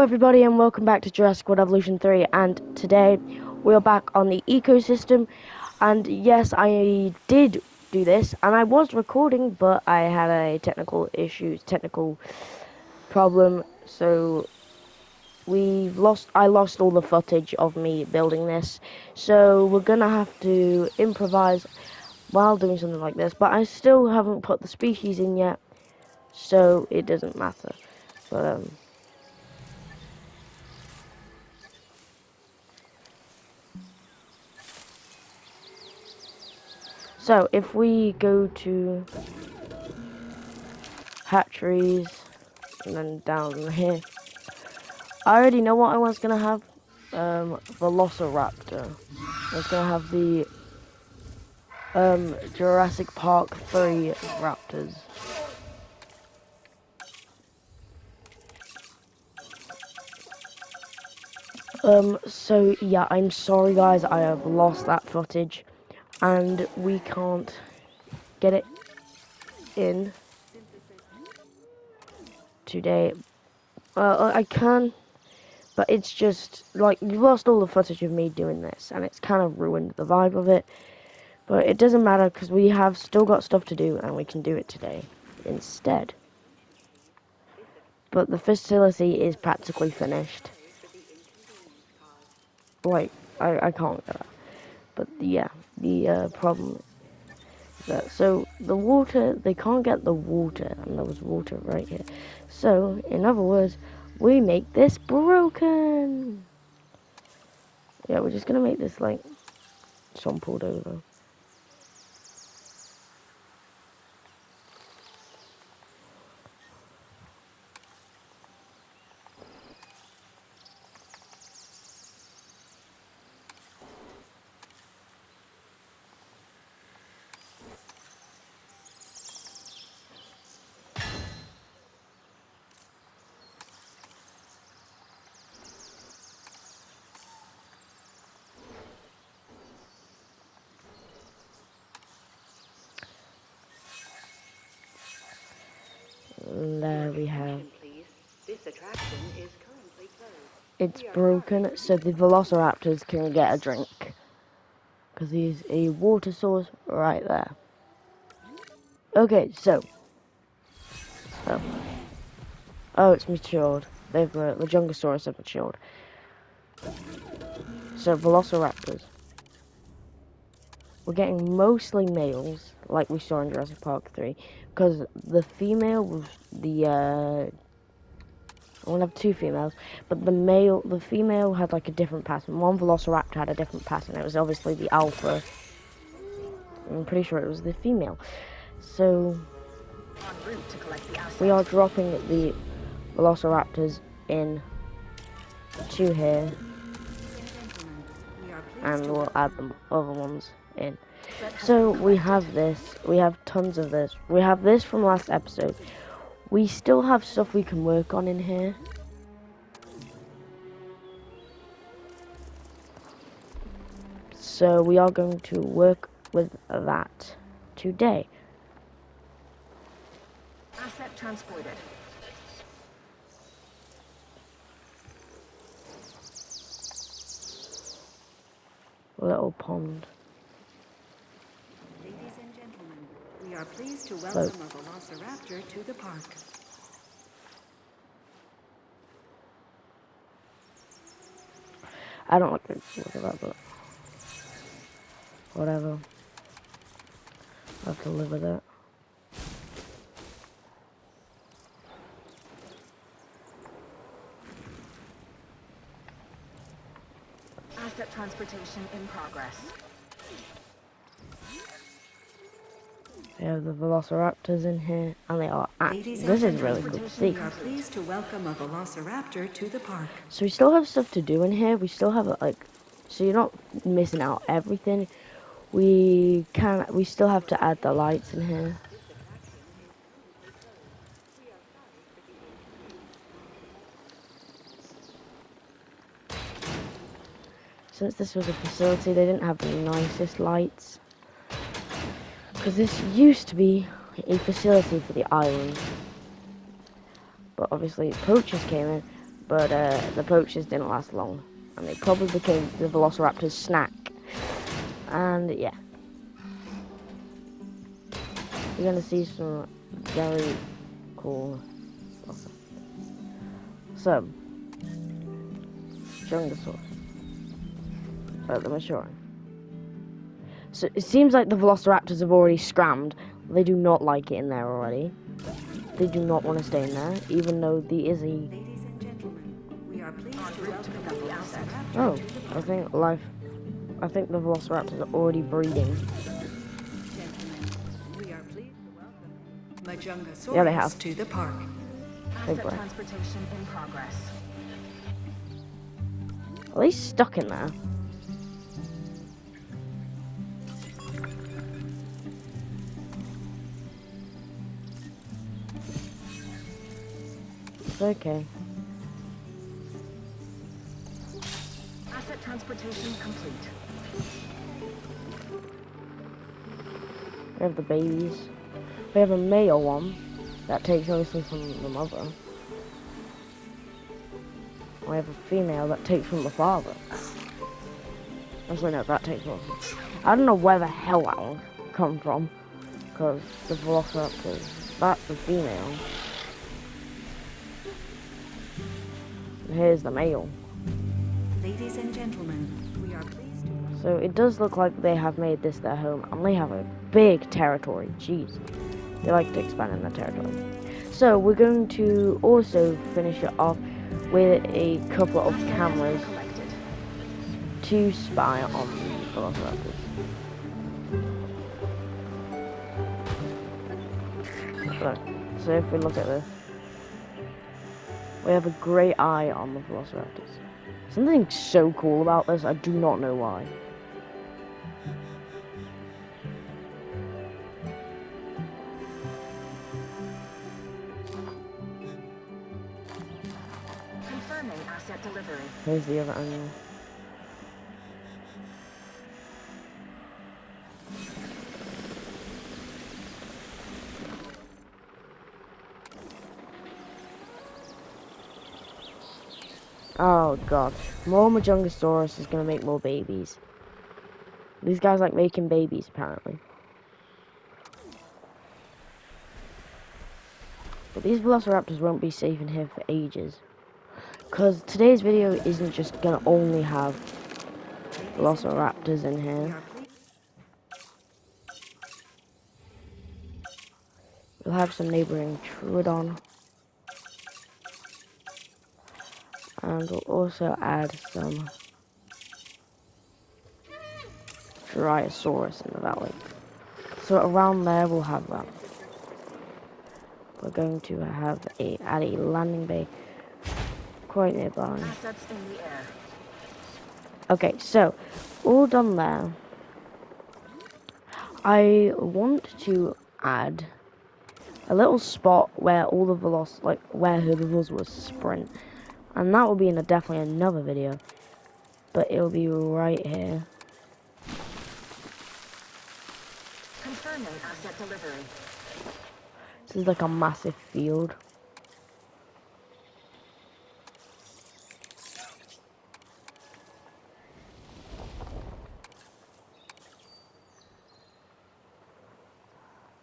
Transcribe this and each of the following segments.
everybody, and welcome back to Jurassic World Evolution 3, and today we are back on the ecosystem. And yes, I did do this, and I was recording, but I had a technical problem, so I lost all the footage of me building this, so we're gonna have to improvise while doing something like this. But I still haven't put the species in yet, so it doesn't matter. But so if we go to hatcheries and then down here, I already know what I was gonna have. Velociraptor. I was gonna have the Jurassic Park 3 raptors. So yeah, I'm sorry guys, I have lost that footage and we can't get it in today. I can, but it's just like you've lost all the footage of me doing this and it's kind of ruined the vibe of it. But it doesn't matter because we have still got stuff to do and we can do it today instead. But the facility is practically finished. Wait, I can't get that. But yeah, the problem is that, so the water, they can't get the water, and there was water right here. So, in other words, we make this broken. Yeah, we're just gonna make this like sampled over. And there we have. It's broken, so the velociraptors can get a drink. Because there's a water source right there. Okay, so. Oh, it's matured. The Jungosaurus have matured. So, velociraptors. We're getting mostly males, like we saw in Jurassic Park 3. Because the female was the, I want to have two females, but the female had like a different pattern. One velociraptor had a different pattern. It was obviously the alpha. I'm pretty sure it was the female. So, we are dropping the velociraptors in to here, and we'll add the other ones in. So we have this, we have tons of this. We have this from last episode. We still have stuff we can work on in here. So we are going to work with that today. Asset transported. Little pond. Ladies and gentlemen, we are pleased to welcome a velociraptor to the park. I don't like the look of that, but whatever. I have to live with it. Asset transportation in progress. They have the velociraptors in here, and they are. Ladies This and is really good to see. we are pleased to welcome a velociraptor to the park. So we still have stuff to do in here. We still have like, so you're not missing out everything. We still have to add the lights in here. Since this was a facility, they didn't have the nicest lights. Because this used to be a facility for the island. But obviously poachers came in. but the poachers didn't last long, and they probably became the Velociraptor's snack. And yeah, you're gonna see some very cool stuff. So, Jungosaurus at the maturing. So it seems like the Velociraptors have already scrammed. They do not like it in there already. They do not want to stay in there, even though the Izzy. Ladies and gentlemen, we are pleased to welcome the Velociraptor Oh, to the I think life. I think the Velociraptors are already breeding. Gentlemen, we are pleased to welcome Majungasaurus Yeah, they have. to the park. Big Asset breath. transportation in progress. Are they stuck in there? It's okay. Asset transportation complete. We have the babies. We have a male one that takes obviously from the mother. We have a female that takes from the father. Actually, no, that takes one. I don't know where the hell that one come from, because the Velociraptor, that's the female. And here's the male. Ladies and gentlemen, we are pleased to welcome So it does look like they have made this their home, and they have a big territory. Jeez, they like to expand in their territory. So we're going to also finish it off with a couple of cameras Collected. to spy on the Velociraptors. So if we look at this, we have a grey eye on the Velociraptors. Something so cool about this, I do not know why. Confirming asset delivery. Here's the other animal. Oh god, more Majungasaurus is gonna make more babies. These guys like making babies apparently. But these Velociraptors won't be safe in here for ages. Because today's video isn't just gonna only have Velociraptors in we here. are pleased We'll have some neighbouring Troodon. And we'll also add some Drysaurus in the valley. So around there we'll have that. We're going to have add a landing bay quite nearby. Assets in the air. Okay, so all done there. I want to add a little spot where all the where herbivores will sprint, and that will be in definitely another video. But it'll be right here. Confirming asset delivery. This is like a massive field.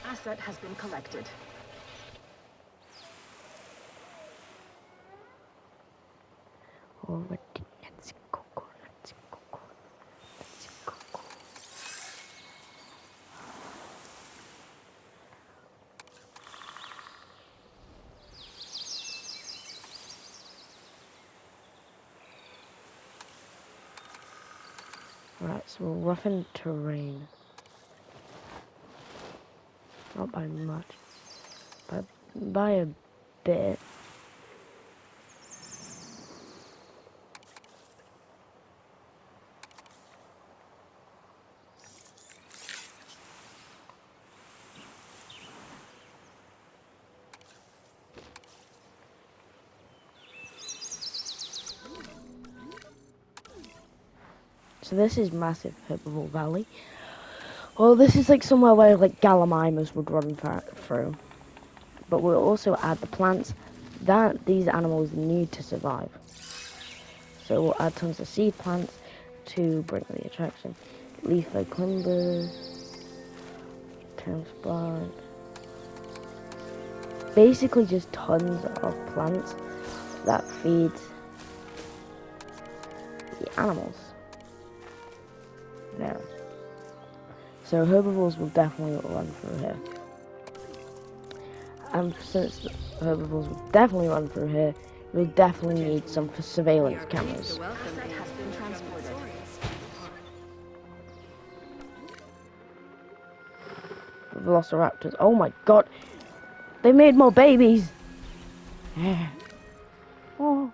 Asset has been collected. Alright, let's go, let's go, let's go. Alright, so we're roughing terrain. Not by much, but by a bit. So this is massive Herbivore Valley. Well, this is like somewhere where like Gallimimus would run through. But we'll also add the plants that these animals need to survive. So we'll add tons of seed plants to bring the attraction. Leaf climbers, transplant. Basically just tons of plants that feed the animals. There. So herbivores will definitely run through here. And since herbivores will definitely run through here, we'll definitely need some We surveillance are pleased cameras. to welcome Asset has been transported. Velociraptors. Oh my god. They made more babies. Oh.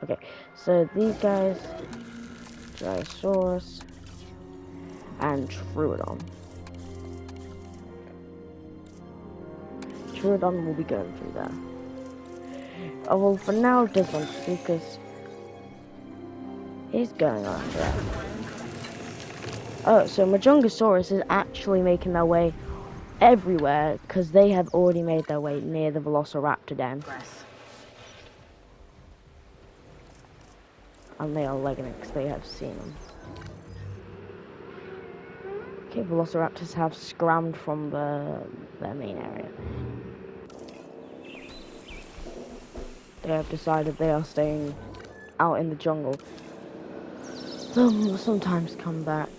Okay, so these guys, Drysaurus and Troodon. Troodon will be going through there. Oh well, for now, Desmond because he's going around there. Oh, so Majungasaurus is actually making their way everywhere because they have already made their way near the Velociraptor den. Progress. And they are legging it because they have seen them. Okay, Velociraptors have scrammed from their main area. They have decided they are staying out in the jungle. Some will sometimes come back.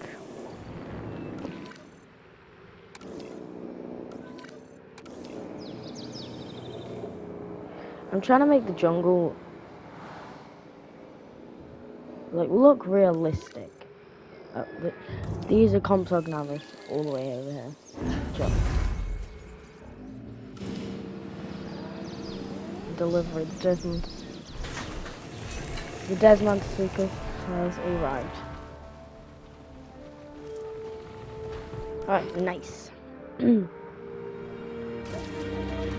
I'm trying to make the jungle like look realistic. These are Compsognathus all the way over here. Jump. Delivery. The Desmond Seeker has arrived. Alright, nice.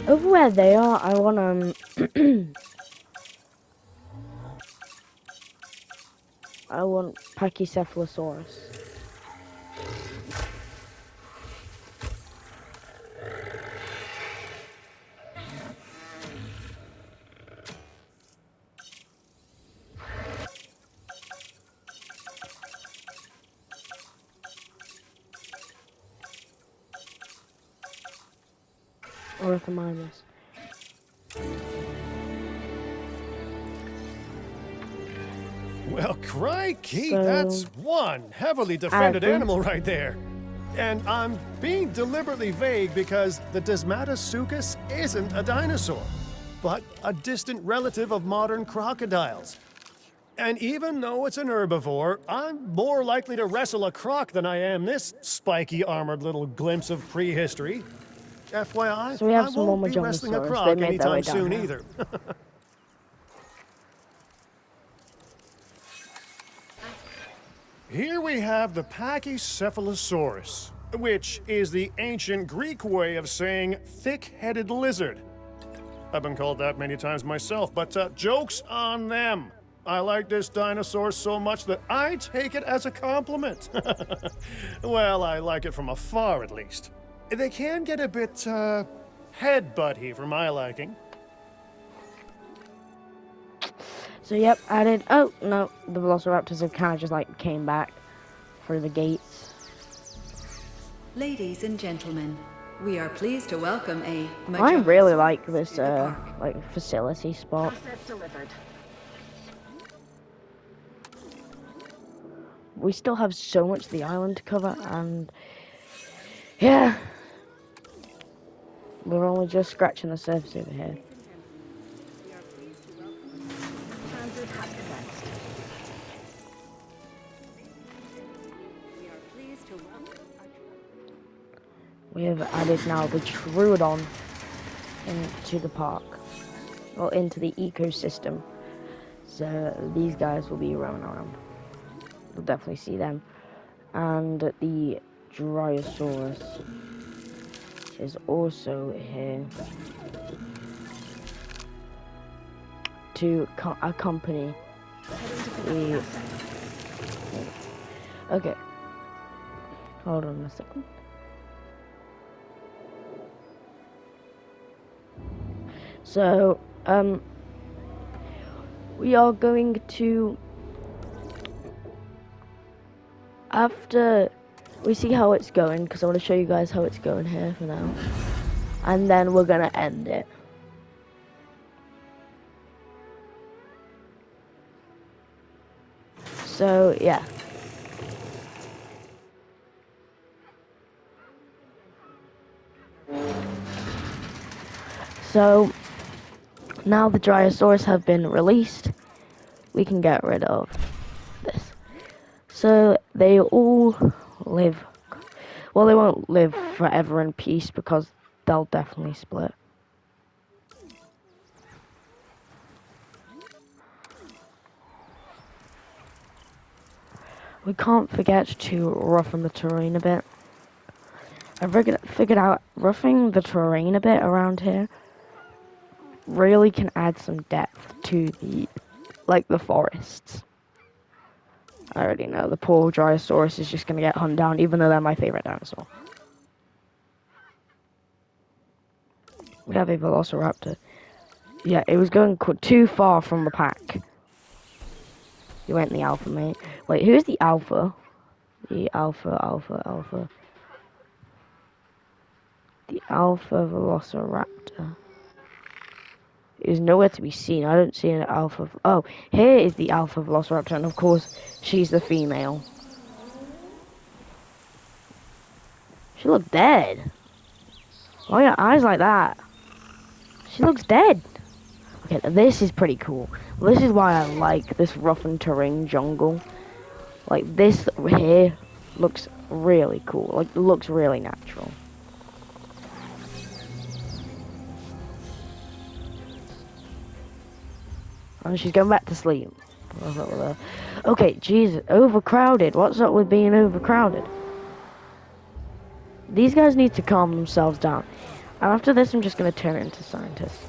Over where they are, I want I want Pachycephalosaurus. Orthomimus. Well, crikey, So, that's one heavily defended Adam. animal right there. And I'm being deliberately vague because the Desmatosuchus isn't a dinosaur, but a distant relative of modern crocodiles. And even though it's an herbivore, I'm more likely to wrestle a croc than I am this spiky armored little glimpse of prehistory. FYI, So we have I some more won't be wrestling a Majungasaurus. They croc made their way anytime down soon here. either. Here we have the Pachycephalosaurus, which is the ancient Greek way of saying thick-headed lizard. I've been called that many times myself, but joke's on them. I like this dinosaur so much that I take it as a compliment. Well, I like it from afar at least. They can get a bit, head-butty for my liking. So yep, added. Oh no, the Velociraptors have kind of just like came back through the gates. Ladies and gentlemen, we are pleased to welcome a I really like Majungasaurus this to the park. like facility spot. Asset delivered. We still have so much of the island to cover, and yeah, we're only just scratching the surface over here. We are pleased to welcome Transit has commenced. We are pleased to welcome We have added now the Troodon into the park, or into the ecosystem. So these guys will be roaming around. You'll definitely see them. And the Dryosaurus is also here to accompany the... Okay. Hold on a second. So, we are going to, after we see how it's going, because I want to show you guys how it's going here for now, and then we're gonna end it. So yeah. So now the Dryosaurs have been released, we can get rid of this. So they all live, well, they won't live forever in peace because they'll definitely split. We can't forget to roughen the terrain a bit. I figured out roughing the terrain a bit around here really can add some depth to the forests. I already know the poor Dryosaurus is just gonna get hunted down, even though they're my favorite dinosaur. We have a Velociraptor. Yeah, it was going too far from the pack. You went the alpha, mate. Wait, who's the alpha? The alpha. The alpha Velociraptor is nowhere to be seen. I don't see an alpha. Oh, here is the alpha Velociraptor, and of course, she's the female. She looks dead. Why are your eyes like that? She looks dead. Okay, this is pretty cool. This is why I like this roughened terrain jungle. Like, this here looks really cool. Like, it looks really natural. And she's going back to sleep. What's up with her? Okay, Jesus, overcrowded. What's up with being overcrowded? These guys need to calm themselves down. And after this, I'm just going to turn it into scientists.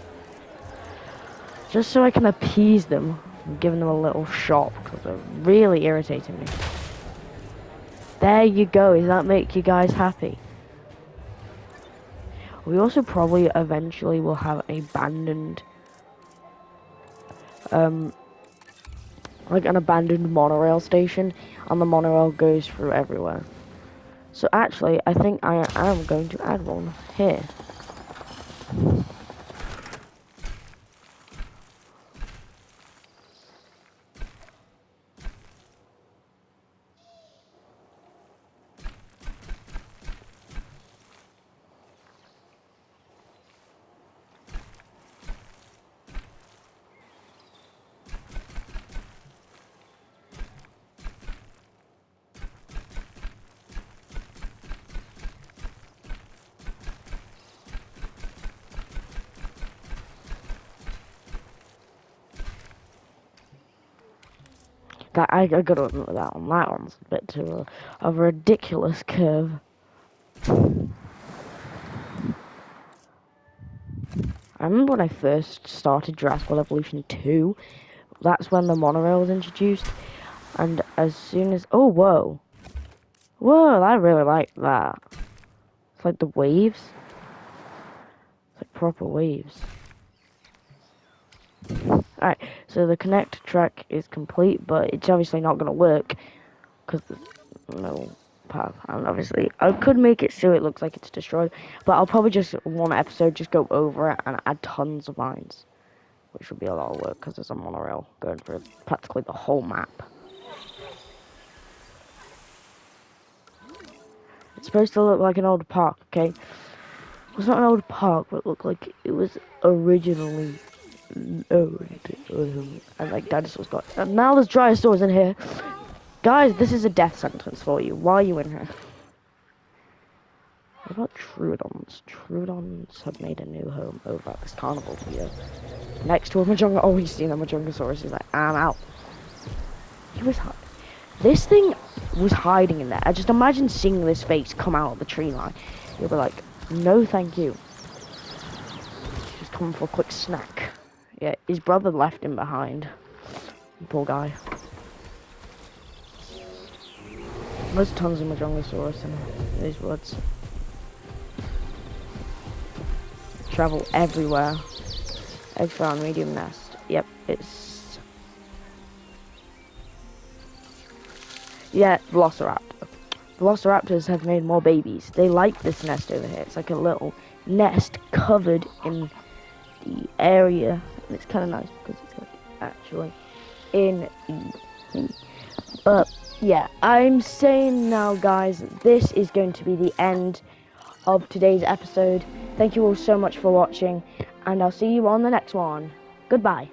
Just so I can appease them. I'm giving them a little shock because they're really irritating me. There you go. Does that make you guys happy? We also probably eventually will have an abandoned, like an abandoned monorail station, and the monorail goes through everywhere. So actually, I think I am going to add one here. That I gotta admit that one. That one's a bit too of a ridiculous curve. I remember when I first started Jurassic Evolution 2, that's when the monorail was introduced, and as soon as, oh, whoa, I really like that. It's like the waves, it's like proper waves. Alright, so the connect track is complete, but it's obviously not gonna work, because there's no path, and obviously, I could make it so it looks like it's destroyed, but I'll probably just, one episode, just go over it and add tons of lines. Which would be a lot of work because there's a monorail going through practically the whole map. It's supposed to look like an old park, okay? It's not an old park, but it looked like it was originally owned. And like dinosaurs got. And now there's Dryosaurs in here. Guys, this is a death sentence for you. Why are you in here? What about Troodons? Troodons have made a new home over at this carnival here. Next to a Majunga. Oh, he's seen a Majungasaurus. He's like, I'm out. He was this thing was hiding in there. I just imagine seeing this face come out of the tree line. You'll be like, no thank you. Just coming for a quick snack. Yeah, his brother left him behind. Poor guy. There's tons of Majungasaurus in these woods. Travel everywhere. Eggs found, medium nest. Yep, it's... Yeah, Velociraptor. Velociraptors have made more babies. They like this nest over here. It's like a little nest covered in the area. And it's kind of nice because it's like actually in the... But yeah, I'm saying now, guys, this is going to be the end of today's episode. Thank you all so much for watching, and I'll see you on the next one. Goodbye.